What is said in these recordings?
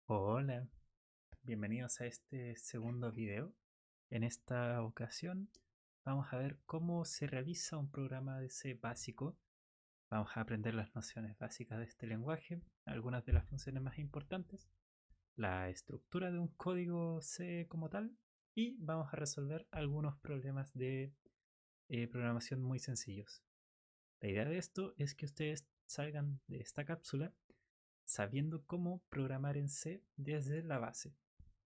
Hola, bienvenidos a este segundo video. En esta ocasión vamos a ver cómo se realiza un programa de C básico. Vamos a aprender las nociones básicas de este lenguaje, algunas de las funciones más importantes, la estructura de un código C como tal y vamos a resolver algunos problemas de programación muy sencillos. La idea de esto es que ustedes salgan de esta cápsula sabiendo cómo programar en C desde la base.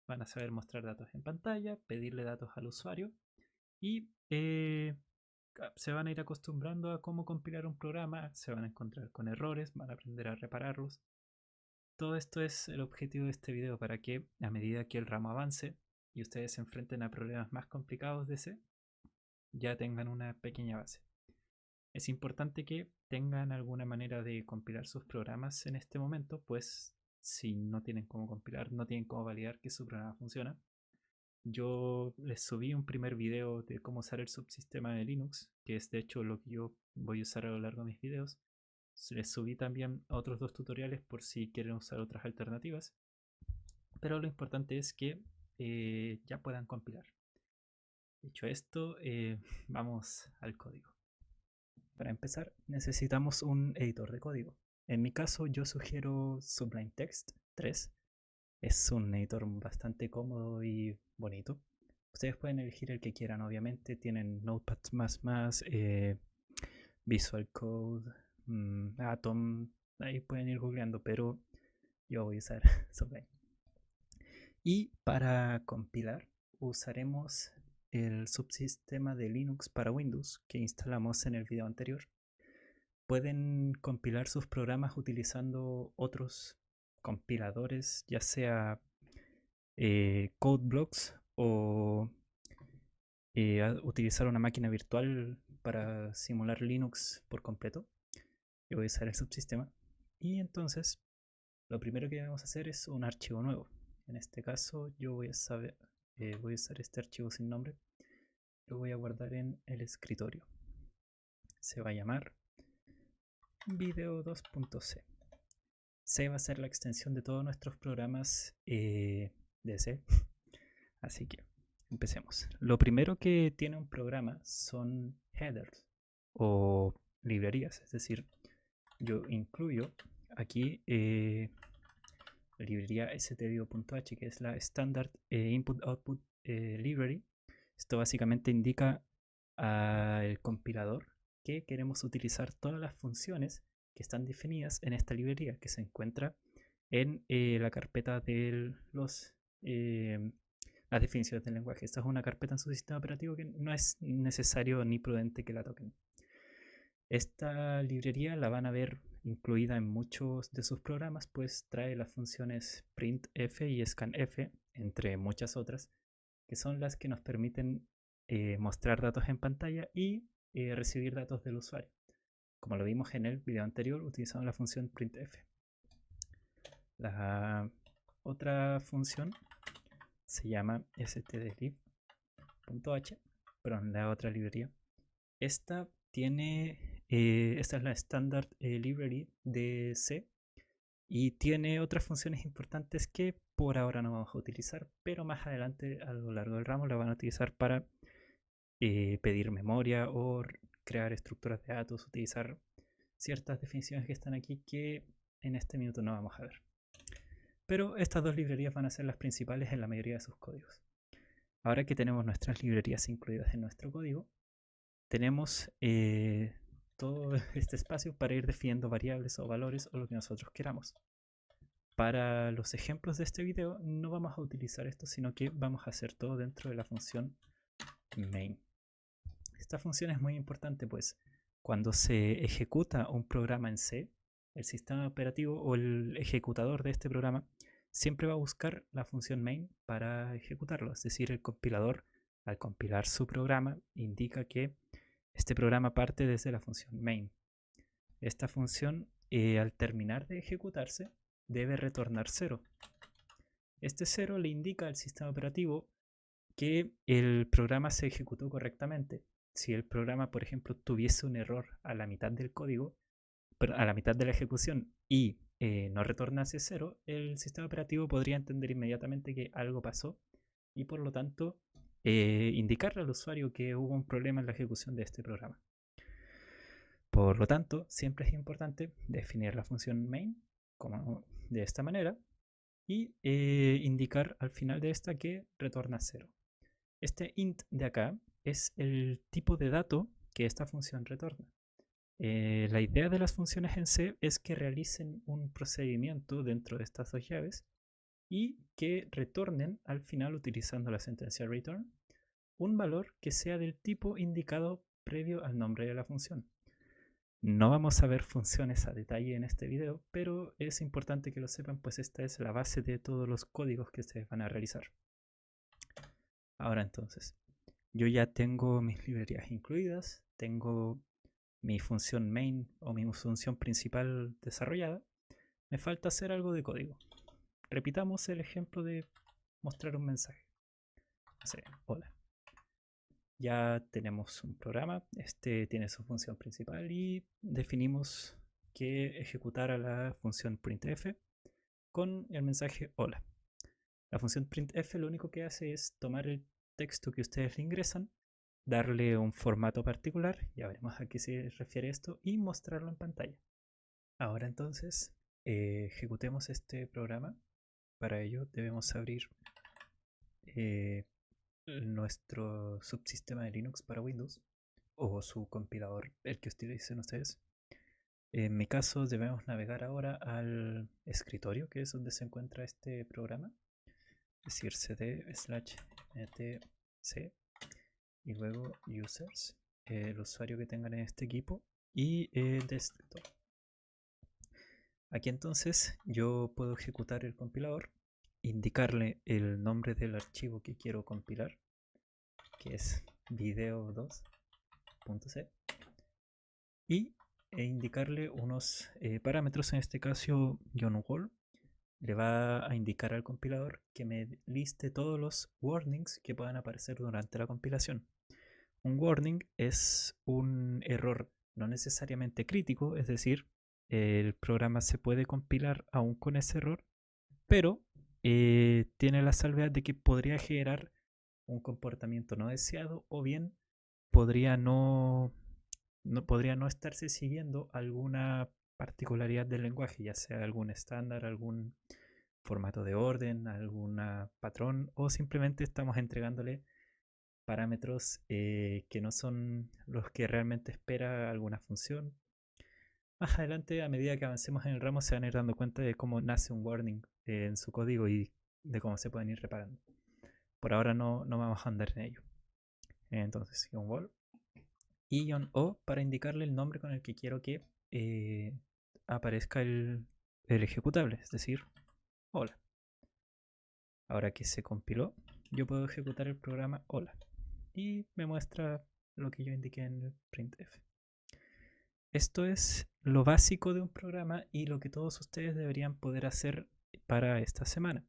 Van a saber mostrar datos en pantalla, pedirle datos al usuario y se van a ir acostumbrando a cómo compilar un programa, se van a encontrar con errores, van a aprender a repararlos. Todo esto es el objetivo de este video para que a medida que el ramo avance y ustedes se enfrenten a problemas más complicados de C, ya tengan una pequeña base. Es importante que tengan alguna manera de compilar sus programas en este momento, pues si no tienen cómo compilar, no tienen cómo validar que su programa funciona. Yo les subí un primer video de cómo usar el subsistema de Linux, que es de hecho lo que yo voy a usar a lo largo de mis videos. Les subí también otros dos tutoriales por si quieren usar otras alternativas. Pero lo importante es que ya puedan compilar. Dicho esto, vamos al código. Para empezar, necesitamos un editor de código. En mi caso, yo sugiero Sublime Text 3. Es un editor bastante cómodo y bonito. Ustedes pueden elegir el que quieran, obviamente. Tienen Notepad++, Visual Code, Atom. Ahí pueden ir googleando, pero yo voy a usar Sublime. Y para compilar, usaremos el subsistema de Linux para Windows que instalamos en el video anterior. Pueden compilar sus programas utilizando otros compiladores, ya sea CodeBlocks o utilizar una máquina virtual para simular Linux por completo. Yo voy a usar el subsistema. Y entonces, lo primero que debemos hacer es un archivo nuevo. En este caso, yo voy a usar este archivo sin nombre. Lo voy a guardar en el escritorio. Se va a llamar video2.c. C va a ser la extensión de todos nuestros programas de C. Así que empecemos. Lo primero que tiene un programa son headers o librerías. Es decir, yo incluyo aquí la librería stdio.h, que es la Standard Input Output Library. Esto básicamente indica al compilador que queremos utilizar todas las funciones que están definidas en esta librería que se encuentra en la carpeta de las definiciones del lenguaje. Esta es una carpeta en su sistema operativo que no es necesario ni prudente que la toquen. Esta librería la van a ver incluida en muchos de sus programas, pues trae las funciones printf y scanf, entre muchas otras, que son las que nos permiten mostrar datos en pantalla y recibir datos del usuario. Como lo vimos en el video anterior, utilizamos la función printf. La otra función se llama stdlib.h, perdón, la otra librería. Esta esta es la Standard Library de C y tiene otras funciones importantes que por ahora no vamos a utilizar, pero más adelante a lo largo del ramo la van a utilizar para pedir memoria o crear estructuras de datos, utilizar ciertas definiciones que están aquí que en este minuto no vamos a ver. Pero estas dos librerías van a ser las principales en la mayoría de sus códigos. Ahora que tenemos nuestras librerías incluidas en nuestro código, tenemos todo este espacio para ir definiendo variables o valores o lo que nosotros queramos. Para los ejemplos de este video no vamos a utilizar esto, sino que vamos a hacer todo dentro de la función main. Esta función es muy importante, pues cuando se ejecuta un programa en C, el sistema operativo o el ejecutador de este programa siempre va a buscar la función main para ejecutarlo. Es decir, el compilador, al compilar su programa, indica que este programa parte desde la función main. Esta función, al terminar de ejecutarse, debe retornar 0. Este 0 le indica al sistema operativo que el programa se ejecutó correctamente. Si el programa, por ejemplo, tuviese un error a la mitad del código, a la mitad de la ejecución, y no retornase 0, el sistema operativo podría entender inmediatamente que algo pasó y por lo tanto indicarle al usuario que hubo un problema en la ejecución de este programa. Por lo tanto, siempre es importante definir la función main como de esta manera y indicar al final de esta que retorna 0. Este int de acá es el tipo de dato que esta función retorna. La idea de las funciones en C es que realicen un procedimiento dentro de estas dos llaves y que retornen al final, utilizando la sentencia return, un valor que sea del tipo indicado previo al nombre de la función. No vamos a ver funciones a detalle en este video, pero es importante que lo sepan, pues esta es la base de todos los códigos que ustedes van a realizar. Ahora entonces, yo ya tengo mis librerías incluidas, tengo mi función main o mi función principal desarrollada. Me falta hacer algo de código. Repitamos el ejemplo de mostrar un mensaje. O sea, hola. Ya tenemos un programa, este tiene su función principal y definimos que ejecutará la función printf con el mensaje hola. La función printf lo único que hace es tomar el texto que ustedes le ingresan, darle un formato particular, ya veremos a qué se refiere esto, y mostrarlo en pantalla. Ahora entonces ejecutemos este programa. Para ello debemos abrir nuestro subsistema de Linux para Windows o su compilador, el que utilicen ustedes. En mi caso debemos navegar ahora al escritorio, que es donde se encuentra este programa, es decir, cd/etc y luego users, el usuario que tengan en este equipo, y el desktop. Aquí entonces yo puedo ejecutar el compilador, indicarle el nombre del archivo que quiero compilar, que es video2.c, y indicarle unos parámetros, en este caso JohnWall le va a indicar al compilador que me liste todos los warnings que puedan aparecer durante la compilación. Un warning es un error no necesariamente crítico, es decir, el programa se puede compilar aún con ese error, pero tiene la salvedad de que podría generar un comportamiento no deseado o bien podría podría no estarse siguiendo alguna particularidad del lenguaje, ya sea algún estándar, algún formato de orden, algún patrón, o simplemente estamos entregándole parámetros que no son los que realmente espera alguna función. Más adelante, a medida que avancemos en el ramo, se van a ir dando cuenta de cómo nace un warning en su código y de cómo se pueden ir reparando. Por ahora no vamos a andar en ello. Entonces, -wall y -o para indicarle el nombre con el que quiero que aparezca el ejecutable, es decir, hola. Ahora que se compiló, yo puedo ejecutar el programa hola y me muestra lo que yo indiqué en el printf. Esto es lo básico de un programa y lo que todos ustedes deberían poder hacer para esta semana.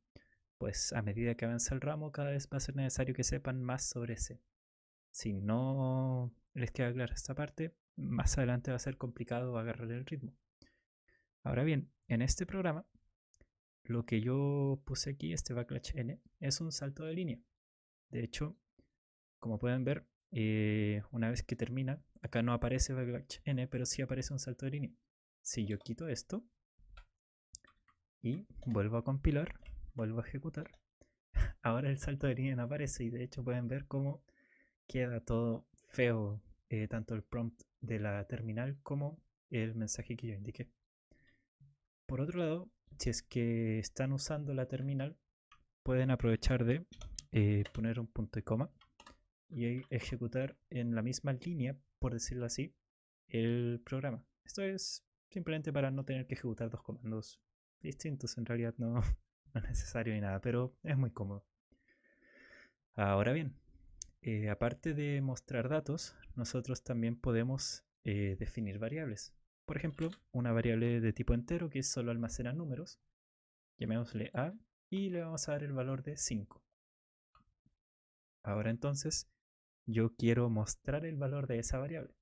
Pues a medida que avanza el ramo, cada vez va a ser necesario que sepan más sobre C. Si no les queda clara esta parte, más adelante va a ser complicado agarrar el ritmo. Ahora bien, en este programa, lo que yo puse aquí, este \n, es un salto de línea. De hecho, como pueden ver, una vez que termina, acá no aparece \n, pero sí aparece un salto de línea. Si yo quito esto y vuelvo a compilar, vuelvo a ejecutar, ahora el salto de línea no aparece y de hecho pueden ver cómo queda todo feo, tanto el prompt de la terminal como el mensaje que yo indiqué. Por otro lado, si es que están usando la terminal, pueden aprovechar de poner un punto y coma y ejecutar en la misma línea, por decirlo así, el programa. Esto es simplemente para no tener que ejecutar dos comandos distintos. En realidad no es necesario ni nada, pero es muy cómodo. Ahora bien, aparte de mostrar datos, nosotros también podemos definir variables. Por ejemplo, una variable de tipo entero que solo almacena números, llamémosle a, y le vamos a dar el valor de 5. Ahora entonces, yo quiero mostrar el valor de esa variable.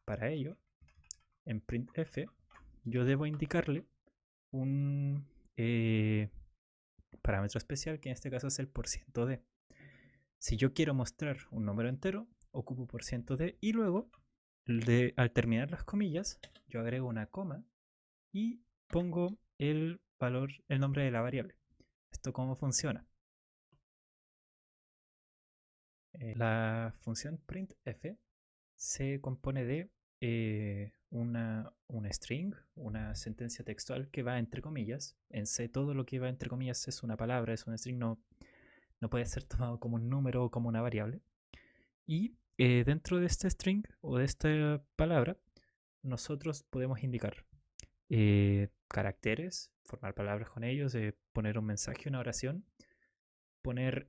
Para ello, en printf, yo debo indicarle un parámetro especial que en este caso es el %d. Si yo quiero mostrar un número entero, ocupo %d y luego al terminar las comillas, yo agrego una coma y pongo el valor, el nombre de la variable. ¿Esto cómo funciona? La función printf se compone de una string, una sentencia textual que va entre comillas. En C todo lo que va entre comillas es una palabra, es un string, no puede ser tomado como un número o como una variable. Y dentro de este string o de esta palabra, nosotros podemos indicar caracteres, formar palabras con ellos, poner un mensaje, una oración, poner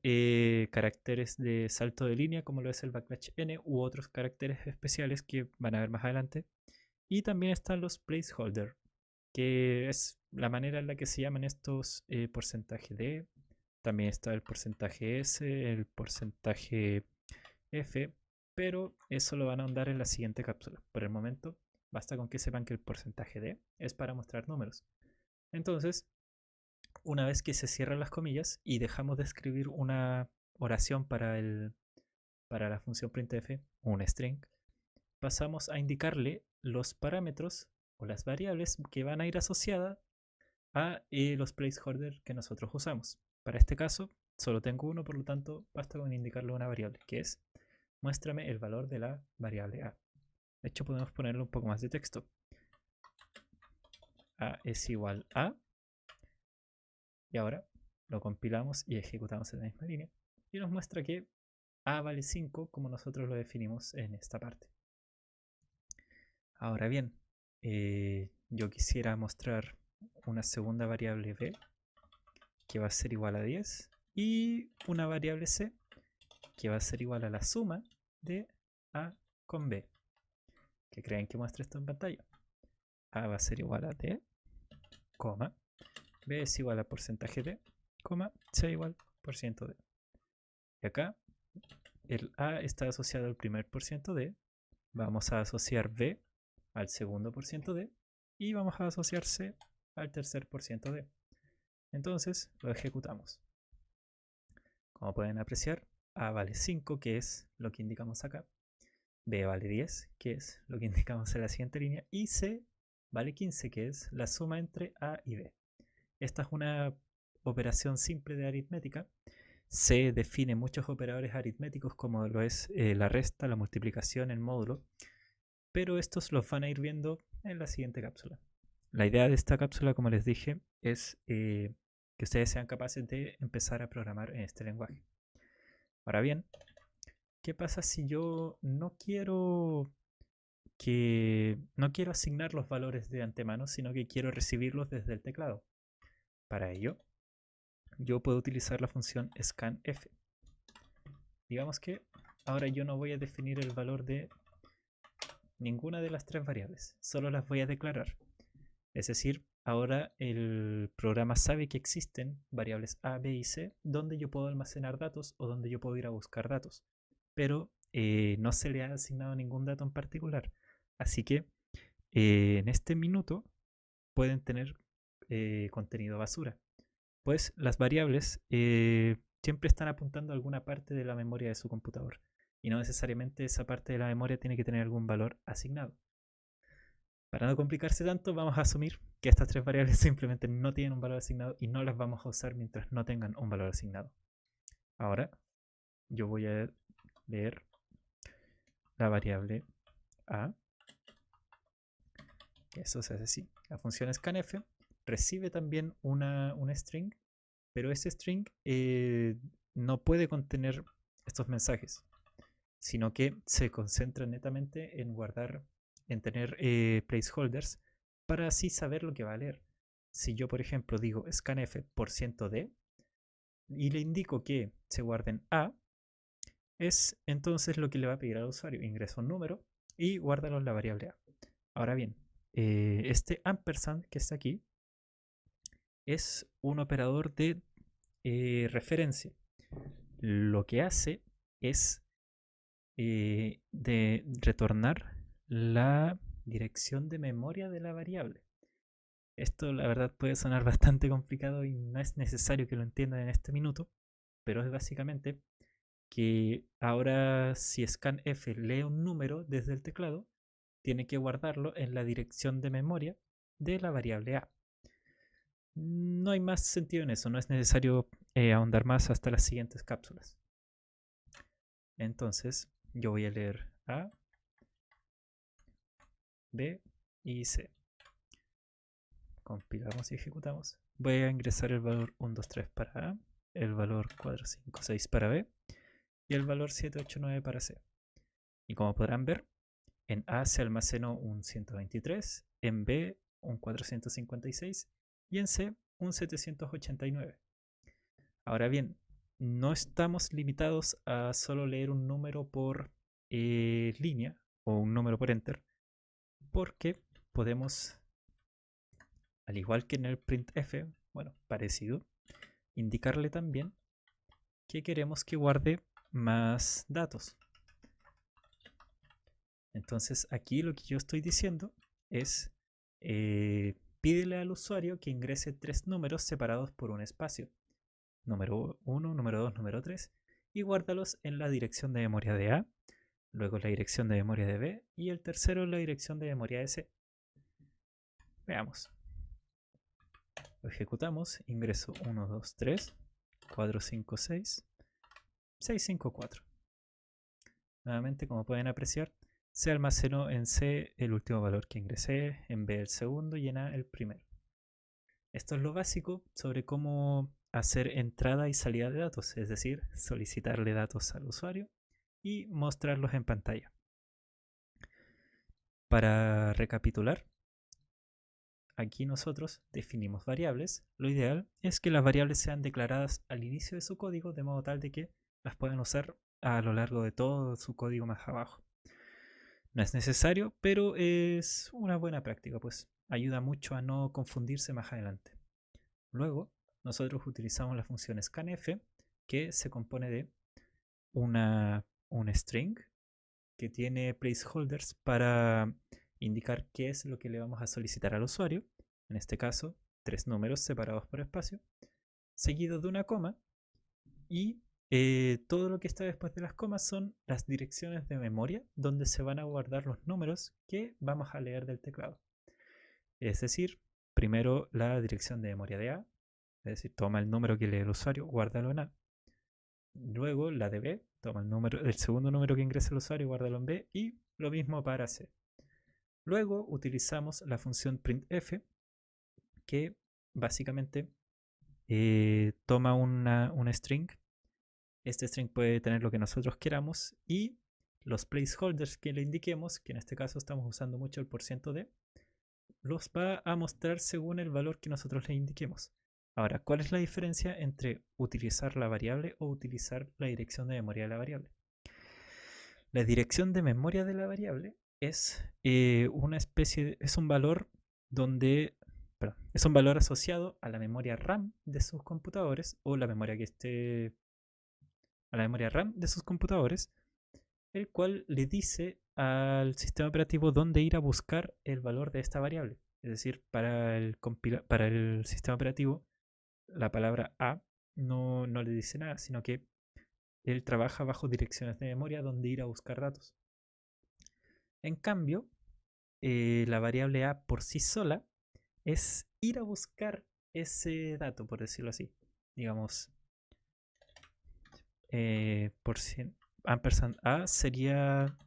caracteres de salto de línea como lo es el \n u otros caracteres especiales que van a ver más adelante. Y también están los placeholder, que es la manera en la que se llaman estos porcentaje D. También está el porcentaje S, el porcentaje F, pero eso lo van a ahondar en la siguiente cápsula. Por el momento, basta con que sepan que el porcentaje D es para mostrar números. Entonces, una vez que se cierran las comillas y dejamos de escribir una oración para la función printf, un string, pasamos a indicarle los parámetros o las variables que van a ir asociadas a los placeholders que nosotros usamos. Para este caso, solo tengo uno, por lo tanto, basta con indicarle una variable, que es muéstrame el valor de la variable a. De hecho, podemos ponerle un poco más de texto. A es igual a. Y ahora lo compilamos y ejecutamos en la misma línea. Y nos muestra que a vale 5 como nosotros lo definimos en esta parte. Ahora bien, yo quisiera mostrar una segunda variable b que va a ser igual a 10 y una variable c que va a ser igual a la suma de a con b. ¿Qué creen que muestre esto en pantalla? A va a ser igual a d, coma, b es igual a porcentaje d, coma, c igual % d. Y acá el a está asociado al primer %d, vamos a asociar b al segundo %d y vamos a asociar c al tercer %d. Entonces lo ejecutamos. Como pueden apreciar, a vale 5, que es lo que indicamos acá, b vale 10, que es lo que indicamos en la siguiente línea, y c vale 15, que es la suma entre a y b. Esta es una operación simple de aritmética. C define muchos operadores aritméticos como lo es la resta, la multiplicación, el módulo, pero estos los van a ir viendo en la siguiente cápsula. La idea de esta cápsula, como les dije, es que ustedes sean capaces de empezar a programar en este lenguaje. Ahora bien, ¿qué pasa si yo no quiero asignar los valores de antemano, sino que quiero recibirlos desde el teclado? Para ello, yo puedo utilizar la función scanf. Digamos que ahora yo no voy a definir el valor de ninguna de las tres variables, solo las voy a declarar. Es decir, ahora el programa sabe que existen variables A, B y C donde yo puedo almacenar datos o donde yo puedo ir a buscar datos, pero no se le ha asignado ningún dato en particular. Así que en este minuto pueden tener contenido basura, pues las variables siempre están apuntando a alguna parte de la memoria de su computador y no necesariamente esa parte de la memoria tiene que tener algún valor asignado. Para no complicarse tanto, vamos a asumir que estas tres variables simplemente no tienen un valor asignado y no las vamos a usar mientras no tengan un valor asignado. Ahora yo voy a leer la variable a, que eso se hace así. La función scanf recibe también un string, pero ese string no puede contener estos mensajes, sino que se concentra netamente en guardar, en tener placeholders para así saber lo que va a leer. Si yo, por ejemplo, digo scanf %d y le indico que se guarden a, es entonces lo que le va a pedir al usuario. Ingresa un número y guárdalo en la variable a. Ahora bien, este ampersand que está aquí es un operador de referencia. Lo que hace es de retornar la dirección de memoria de la variable. Esto la verdad puede sonar bastante complicado y no es necesario que lo entiendan en este minuto, pero es básicamente que ahora si scanf lee un número desde el teclado, tiene que guardarlo en la dirección de memoria de la variable a. No hay más sentido en eso, no es necesario ahondar más hasta las siguientes cápsulas. Entonces yo voy a leer A, B y C. Compilamos y ejecutamos. Voy a ingresar el valor 1, 2, 3 para A, el valor 4, 5, 6 para B y el valor 7, 8, 9 para C. Y como podrán ver, en A se almacenó un 123, en B un 456 y en C un 789. Ahora bien, no estamos limitados a solo leer un número por línea o un número por enter, porque podemos, al igual que en el printf, bueno, parecido, indicarle también que queremos que guarde más datos. Entonces aquí lo que yo estoy diciendo es pídele al usuario que ingrese 3 números separados por un espacio. Número 1, número 2, número 3 y guárdalos en la dirección de memoria de A, luego la dirección de memoria de B y el tercero en la dirección de memoria de C. Veamos. Lo ejecutamos, ingreso 1, 2, 3, 4, 5, 6, 6, 5, 4. Nuevamente, como pueden apreciar, se almacenó en C el último valor que ingresé, en B el segundo y en A el primero. Esto es lo básico sobre cómo hacer entrada y salida de datos, es decir, solicitarle datos al usuario y mostrarlos en pantalla. Para recapitular, aquí nosotros definimos variables. Lo ideal es que las variables sean declaradas al inicio de su código de modo tal de que las puedan usar a lo largo de todo su código más abajo. No es necesario, pero es una buena práctica, pues ayuda mucho a no confundirse más adelante. Luego, nosotros utilizamos la función scanf, que se compone de un string que tiene placeholders para indicar qué es lo que le vamos a solicitar al usuario, en este caso 3 números separados por espacio, seguido de una coma, y todo lo que está después de las comas son las direcciones de memoria donde se van a guardar los números que vamos a leer del teclado. Es decir, primero la dirección de memoria de A, es decir, toma el número que lee el usuario, guárdalo en A. Luego la de B, toma el segundo número que ingresa el usuario, guárdalo en B. Y lo mismo para C. Luego utilizamos la función printf, que básicamente toma un string. Este string puede tener lo que nosotros queramos y los placeholders que le indiquemos, que en este caso estamos usando mucho el %d, los va a mostrar según el valor que nosotros le indiquemos. Ahora, ¿cuál es la diferencia entre utilizar la variable o utilizar la dirección de memoria de la variable? La dirección de memoria de la variable es una especie es un valor donde es un valor asociado a la memoria RAM de sus computadores o la memoria que esté a la memoria RAM de sus computadores, el cual le dice al sistema operativo dónde ir a buscar el valor de esta variable. Es decir, para el sistema operativo, la palabra A no le dice nada, sino que él trabaja bajo direcciones de memoria donde ir a buscar datos. En cambio, la variable A por sí sola es ir a buscar ese dato, por decirlo así. Digamos, ampersand A sería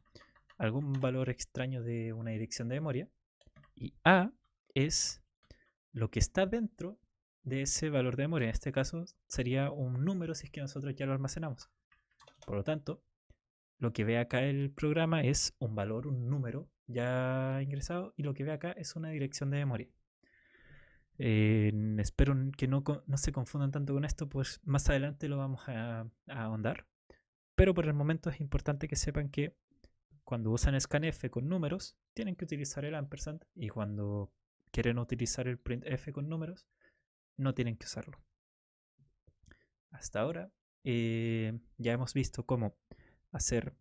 algún valor extraño de una dirección de memoria y A es lo que está dentro de ese valor de memoria. En este caso sería un número si es que nosotros ya lo almacenamos. Por lo tanto, lo que ve acá el programa es un valor, un número ya ingresado, y lo que ve acá es una dirección de memoria. Espero que no se confundan tanto con esto, pues más adelante lo vamos a ahondar. Pero por el momento es importante que sepan que cuando usan scanf con números, tienen que utilizar el ampersand, y cuando quieren utilizar el printf con números, no tienen que usarlo. Hasta ahora ya hemos visto cómo hacer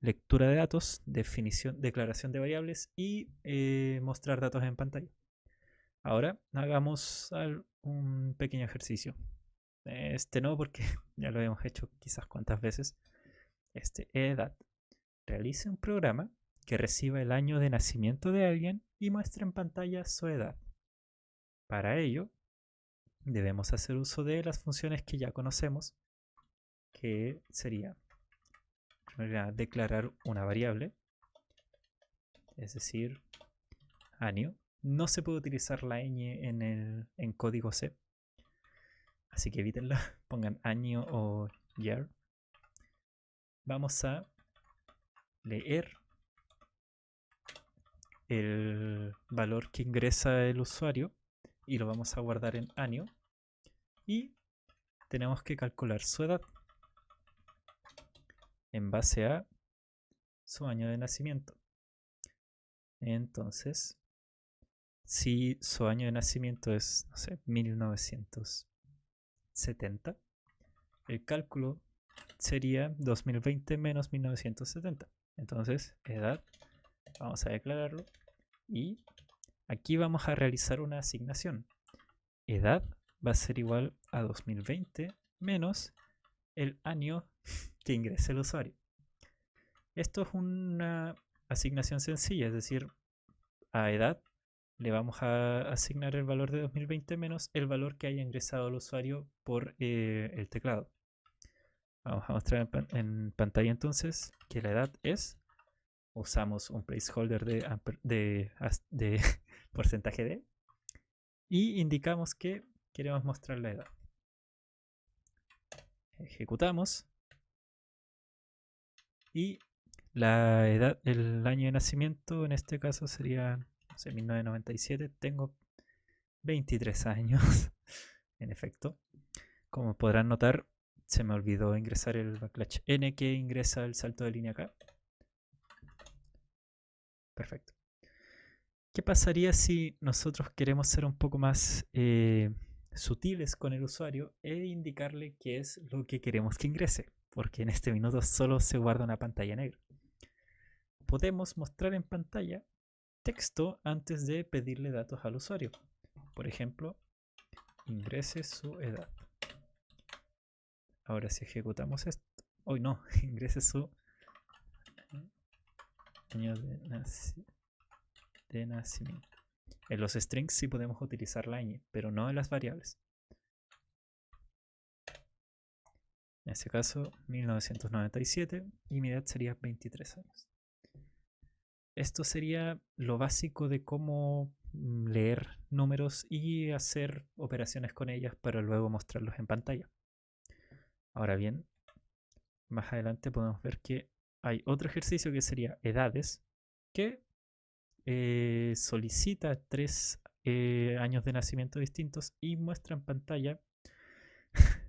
lectura de datos, definición, declaración de variables y mostrar datos en pantalla. Ahora hagamos un pequeño ejercicio. Este no, porque ya lo hemos hecho quizás cuantas veces. Edad. Realice un programa que reciba el año de nacimiento de alguien y muestre en pantalla su edad. Para ello, debemos hacer uso de las funciones que ya conocemos, que sería declarar una variable, es decir, año. No se puede utilizar la ñ en código C, así que evítenla, pongan año o year. Vamos a leer el valor que ingresa el usuario y lo vamos a guardar en año, y tenemos que calcular su edad en base a su año de nacimiento. Entonces, si su año de nacimiento es, no sé, 1970, el cálculo sería 2020 menos 1970. Entonces, edad, vamos a declararlo, y aquí vamos a realizar una asignación. Edad va a ser igual a 2020 menos el año que ingrese el usuario. Esto es una asignación sencilla, es decir, a edad le vamos a asignar el valor de 2020 menos el valor que haya ingresado el usuario por el teclado. Vamos a mostrar en pantalla entonces que la edad es, usamos un placeholder de porcentaje de, y indicamos que queremos mostrar la edad. Ejecutamos y la edad, el año de nacimiento en este caso sería, no sé, 1997. Tengo 23 años, en efecto. Como podrán notar, se me olvidó ingresar el backlash n que ingresa el salto de línea acá. Perfecto. ¿Qué pasaría si nosotros queremos ser un poco más sutiles con el usuario e indicarle qué es lo que queremos que ingrese? Porque en este minuto solo se guarda una pantalla negra. Podemos mostrar en pantalla texto antes de pedirle datos al usuario. Por ejemplo, ingrese su edad. Ahora si ejecutamos esto, hoy no, ingrese su año de nacimiento. En los strings sí podemos utilizar la ñ, pero no en las variables. En este caso, 1997 y mi edad sería 23 años. Esto sería lo básico de cómo leer números y hacer operaciones con ellas para luego mostrarlos en pantalla. Ahora bien, más adelante podemos ver que hay otro ejercicio que sería edades, que solicita 3 años de nacimiento distintos y muestra en pantalla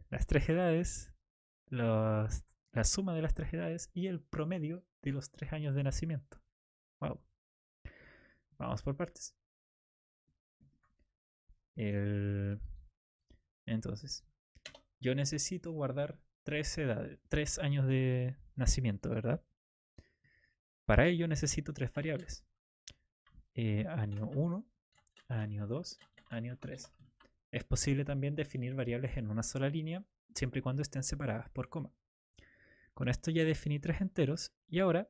las 3 edades, la suma de las 3 edades y el promedio de los 3 años de nacimiento. Wow. Vamos por partes. Entonces, yo necesito guardar 3 años de nacimiento, ¿verdad? Para ello necesito 3 variables. Año 1, año 2, año 3. Es posible también definir variables en una sola línea, siempre y cuando estén separadas por coma. Con esto ya definí 3 enteros y ahora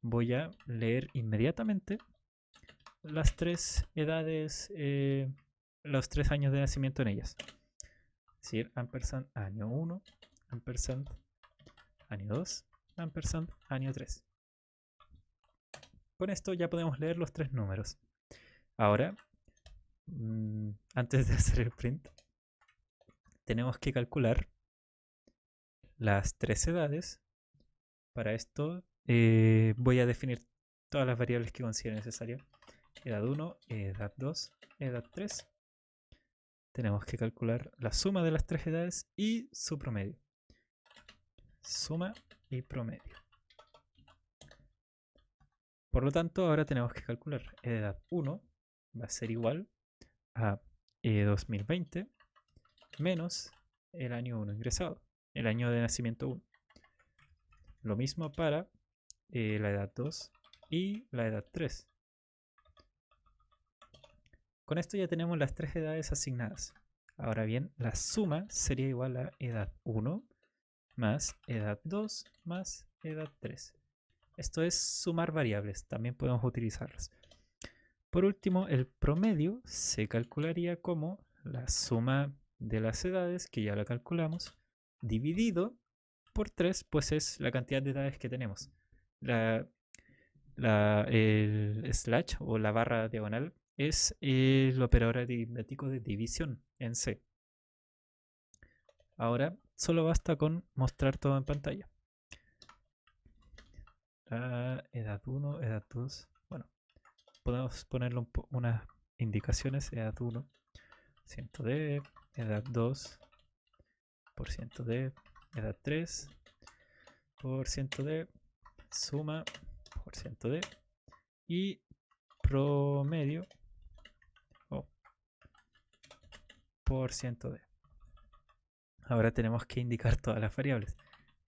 voy a leer inmediatamente las 3 edades, los 3 años de nacimiento en ellas. Es decir, ampersand año 1, ampersand año 2, ampersand año 3. Con esto ya podemos leer los 3 números. Ahora, antes de hacer el print, tenemos que calcular las 3 edades. Para esto voy a definir todas las variables que considere necesario. Edad 1, edad 2, edad 3. Tenemos que calcular la suma de las 3 edades y su promedio. Suma y promedio. Por lo tanto, ahora tenemos que calcular edad 1 va a ser igual a 2020 menos el año 1 ingresado, el año de nacimiento 1. Lo mismo para la edad 2 y la edad 3. Con esto ya tenemos las tres edades asignadas. Ahora bien, la suma sería igual a edad 1 más edad 2 más edad 3. Esto es sumar variables, también podemos utilizarlas. Por último, el promedio se calcularía como la suma de las edades, que ya la calculamos, dividido por 3, pues es la cantidad de edades que tenemos. El slash o la barra diagonal es el operador aritmético de división en C. Ahora solo basta con mostrar todo en pantalla. La edad 1, edad 2. Bueno, podemos ponerle unas indicaciones. Edad 1, ciento de, edad 2, por ciento de, edad 3, por ciento de, suma, por ciento de, y promedio, por ciento de. Ahora tenemos que indicar todas las variables.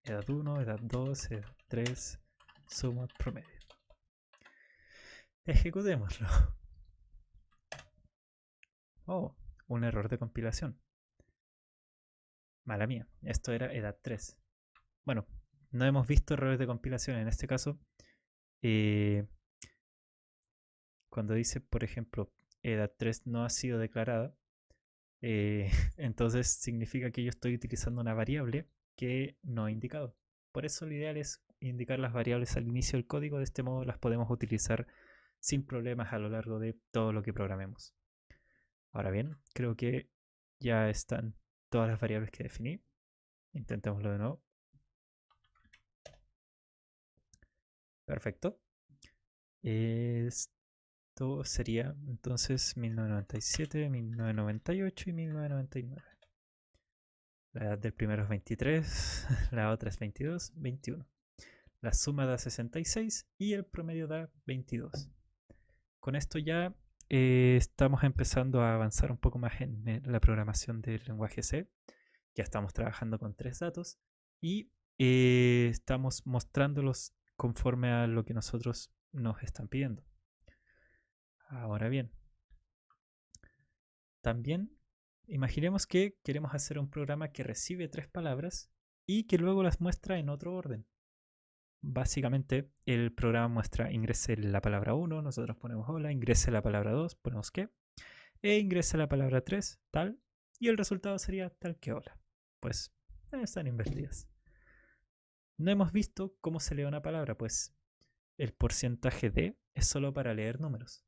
Edad 1, edad 2, edad 3, suma, promedio. Ejecutémoslo. Oh, un error de compilación. Mala mía, esto era edad 3. Bueno, no hemos visto errores de compilación. En este caso, cuando dice, por ejemplo, edad 3 no ha sido declarada, entonces significa que yo estoy utilizando una variable que no he indicado. Por eso lo ideal es indicar las variables al inicio del código. De este modo las podemos utilizar sin problemas a lo largo de todo lo que programemos. Ahora bien, creo que ya están todas las variables que definí. Intentémoslo de nuevo. Perfecto. Esto sería entonces 1997, 1998 y 1999. La edad del primero es 23, la otra es 22, 21. La suma da 66 y el promedio da 22. Con esto ya estamos empezando a avanzar un poco más en la programación del lenguaje C. Ya estamos trabajando con 3 datos y estamos mostrándolos conforme a lo que nosotros nos están pidiendo. Ahora bien, también imaginemos que queremos hacer un programa que recibe 3 palabras y que luego las muestra en otro orden. Básicamente el programa muestra ingrese la palabra 1, nosotros ponemos hola, ingrese la palabra 2, ponemos que, e ingrese la palabra 3, tal, y el resultado sería tal que hola. Pues están invertidas. No hemos visto cómo se lee una palabra, pues el porcentaje de es solo para leer números.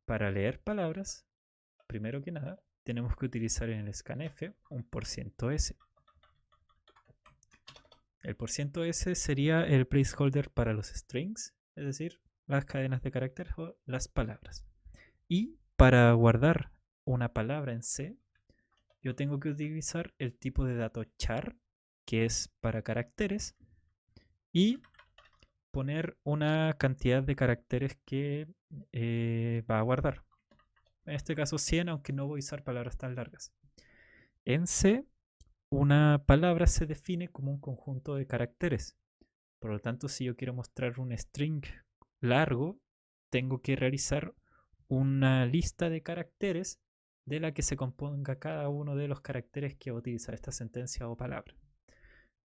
Para leer palabras, primero que nada, tenemos que utilizar en el scanf un %s. El %s sería el placeholder para los strings, es decir, las cadenas de caracteres o las palabras. Y para guardar una palabra en C, yo tengo que utilizar el tipo de dato char, que es para caracteres, y poner una cantidad de caracteres que va a guardar. En este caso 100, aunque no voy a usar palabras tan largas. En C, una palabra se define como un conjunto de caracteres. Por lo tanto, si yo quiero mostrar un string largo, tengo que realizar una lista de caracteres de la que se componga cada uno de los caracteres que va a utilizar esta sentencia o palabra.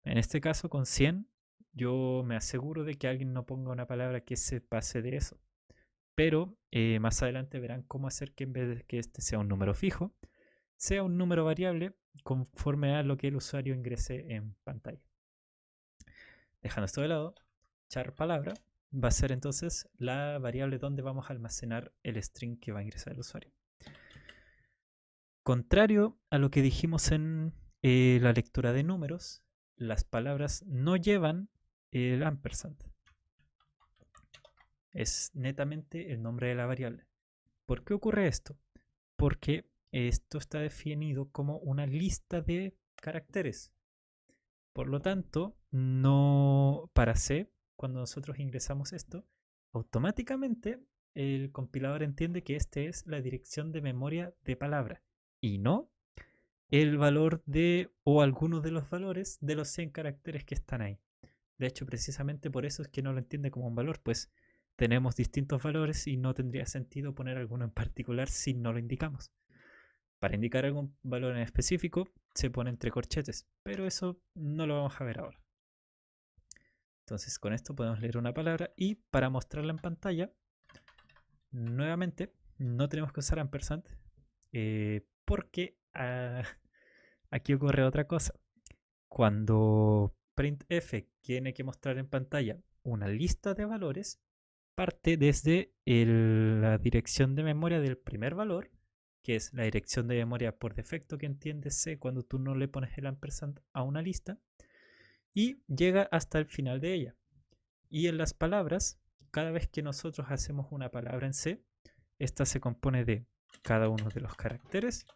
En este caso, con 100, yo me aseguro de que alguien no ponga una palabra que se pase de eso. Pero más adelante verán cómo hacer que en vez de que este sea un número fijo, sea un número variable conforme a lo que el usuario ingrese en pantalla. Dejando esto de lado, char palabra va a ser entonces la variable donde vamos a almacenar el string que va a ingresar el usuario. Contrario a lo que dijimos en la lectura de números, las palabras no llevan el ampersand. Es netamente el nombre de la variable. ¿Por qué ocurre esto? Porque esto está definido como una lista de caracteres. Por lo tanto, no para C, cuando nosotros ingresamos esto, automáticamente el compilador entiende que este es la dirección de memoria de palabra y no el valor de o alguno de los valores de los 100 caracteres que están ahí. De hecho, precisamente por eso es que no lo entiende como un valor, pues tenemos distintos valores y no tendría sentido poner alguno en particular si no lo indicamos. Para indicar algún valor en específico se pone entre corchetes, pero eso no lo vamos a ver ahora. Entonces con esto podemos leer una palabra y para mostrarla en pantalla, nuevamente no tenemos que usar ampersand porque aquí ocurre otra cosa. Cuando printf tiene que mostrar en pantalla una lista de valores, parte desde la dirección de memoria del primer valor, que es la dirección de memoria por defecto que entiende C cuando tú no le pones el ampersand a una lista, y llega hasta el final de ella. Y en las palabras, cada vez que nosotros hacemos una palabra en C, esta se compone de cada uno de los caracteres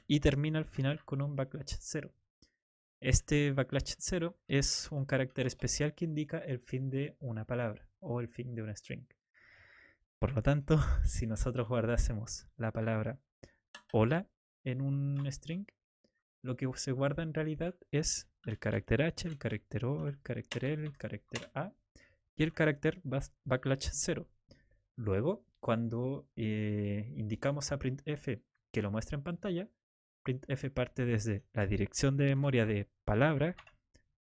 y termina al final con un backlash 0. Este backlash 0 es un carácter especial que indica el fin de una palabra o el fin de una string. Por lo tanto, si nosotros guardásemos la palabra hola en un string, lo que se guarda en realidad es el carácter H, el carácter O, el carácter L, el carácter A y el carácter backlash 0. Luego, cuando indicamos a printf que lo muestre en pantalla, printf parte desde la dirección de memoria de palabra,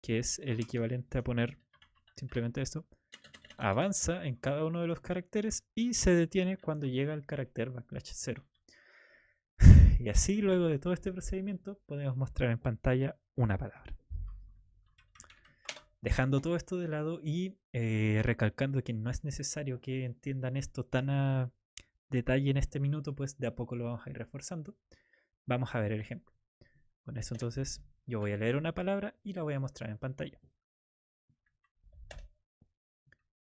que es el equivalente a poner simplemente esto, avanza en cada uno de los caracteres y se detiene cuando llega al carácter backlash 0. Y así, luego de todo este procedimiento, podemos mostrar en pantalla una palabra. Dejando todo esto de lado y recalcando que no es necesario que entiendan esto tan a detalle en este minuto, pues de a poco lo vamos a ir reforzando. Vamos a ver el ejemplo. Con eso entonces yo voy a leer una palabra y la voy a mostrar en pantalla.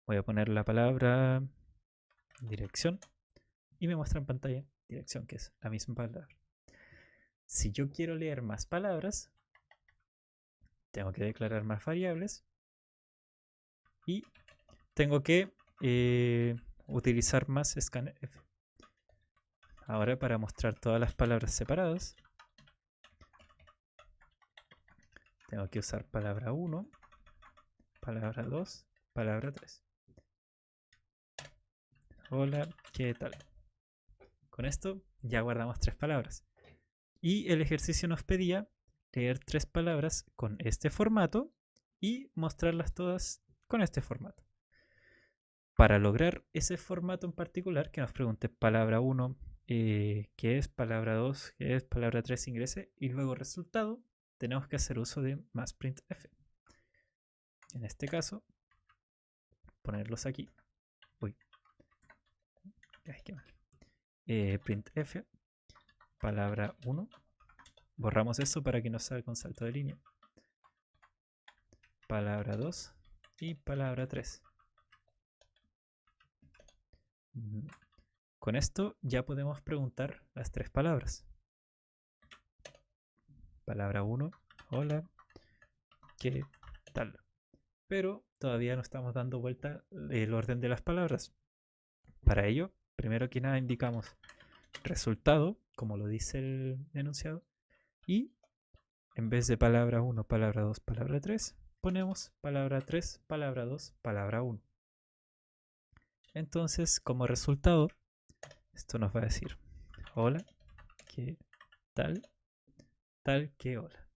Voy a poner la palabra dirección y me muestra en pantalla dirección, que es la misma palabra. Si yo quiero leer más palabras, tengo que declarar más variables y tengo que utilizar más scanf. Ahora, para mostrar todas las palabras separadas, tengo que usar palabra 1, palabra 2, palabra 3. Hola, ¿qué tal? Con esto ya guardamos 3 palabras. Y el ejercicio nos pedía leer 3 palabras con este formato y mostrarlas todas con este formato. Para lograr ese formato en particular, que nos pregunte palabra 1, qué es, palabra 2, qué es, palabra 3, ingrese, y luego resultado, tenemos que hacer uso de más printf. En este caso, ponerlos aquí. Uy, qué mal. Printf, palabra 1. Borramos eso para que no salga con salto de línea. Palabra 2 y palabra 3. Con esto ya podemos preguntar las 3 palabras. Palabra 1, hola, ¿qué tal? Pero todavía no estamos dando vuelta el orden de las palabras. Para ello, primero que nada indicamos resultado, como lo dice el enunciado, y en vez de palabra 1, palabra 2, palabra 3, ponemos palabra 3, palabra 2, palabra 1. Entonces, como resultado, esto nos va a decir hola, ¿qué tal? Tal que hola.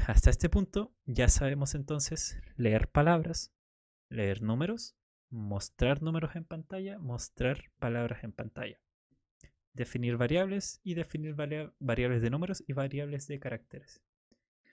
Hasta este punto ya sabemos entonces leer palabras, leer números, mostrar números en pantalla, mostrar palabras en pantalla, definir variables y definir variables de números y variables de caracteres.